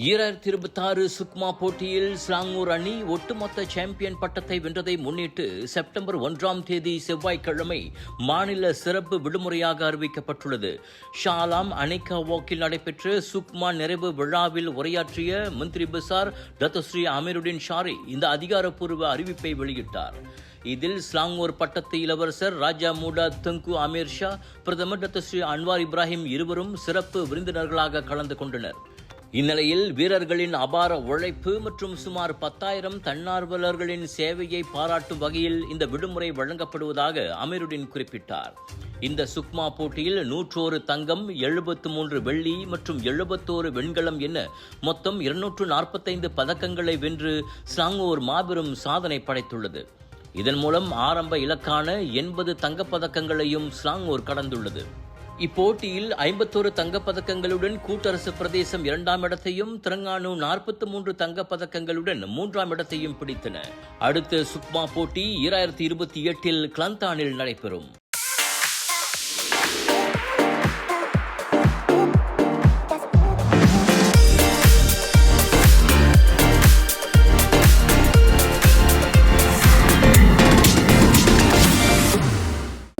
2026 சுக்மா போட்டியில் ஸ்லாங்கூர் அணி ஒட்டுமொத்த சாம்பியன் பட்டத்தை வென்றதை முன்னிட்டு செப்டம்பர் 1ஆம் தேதி செவ்வாய்க்கிழமை மாநில சிறப்பு விடுமுறையாக அறிவிக்கப்பட்டுள்ளது. ஷாலாம் அனிகா வாக்கில் நடைபெற்ற சுக்மா நிறைவு விழாவில் உரையாற்றிய மந்திரி பசார் டத்தஸ்ரீ அமீருடின் ஷாரி இந்த அதிகாரப்பூர்வ அறிவிப்பை வெளியிட்டார். இதில் ஸ்லாங்கூர் பட்டத்து இளவரசர் ராஜா மூடா தங்கு அமீர் ஷா, பிரதமர் டத்தஸ்ரீ அன்வார் இப்ராஹிம் இருவரும் சிறப்பு விருந்தினர்களாக கலந்து கொண்டனர். இந்நிலையில் வீரர்களின் அபார உழைப்பு மற்றும் சுமார் 10,000 தன்னார்வலர்களின் சேவையை பாராட்டும் வகையில் இந்த விடுமுறை வழங்கப்படுவதாக அமீருடின் குறிப்பிட்டார். இந்த சுக்மா போட்டியில் 101 தங்கம், 73 வெள்ளி மற்றும் 71 வெண்கலம் என மொத்தம் 245 பதக்கங்களை வென்று ஸ்லாங்கூர் மாபெரும் சாதனை படைத்துள்ளது. இதன் மூலம் ஆரம்ப இலக்கான 80 தங்கப்பதக்கங்களையும் ஸ்லாங்கூர் கடந்துள்ளது. இப்போட்டியில் 51 தங்கப்பதக்கங்களுடன் கூட்டரசு பிரதேசம் 2ஆம் இடத்தையும், திரங்கானு 43 தங்கப்பதக்கங்களுடன் 3ஆம் இடத்தையும் பிடித்தன. அடுத்த சுக்மா போட்டி 2028 கிளந்தானில் நடைபெறும்.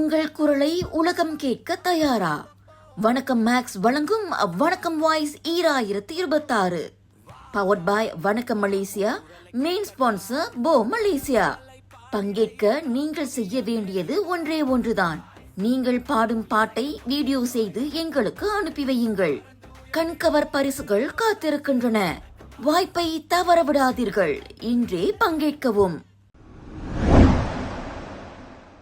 உங்கள் குரலை உலகம் கேட்க தயாரா? வணக்கம் மேக்ஸ் வழங்கும் வணக்கம் வாய்ஸ் 2026 பவர்ட் பை வணக்கம் மலேசியா. மெயின் ஸ்பான்சர் போ மலேசியா. பங்கேற்க நீங்கள் செய்ய வேண்டியது ஒன்றே ஒன்றுதான். நீங்கள் பாடும் பாட்டை வீடியோ செய்து எங்களுக்கு அனுப்பி வையுங்கள். கண்கவர் பரிசுகள் காத்திருக்கின்றன. வாய்ப்பை தவறவிடாதீர்கள். இன்றே பங்கேற்கவும்.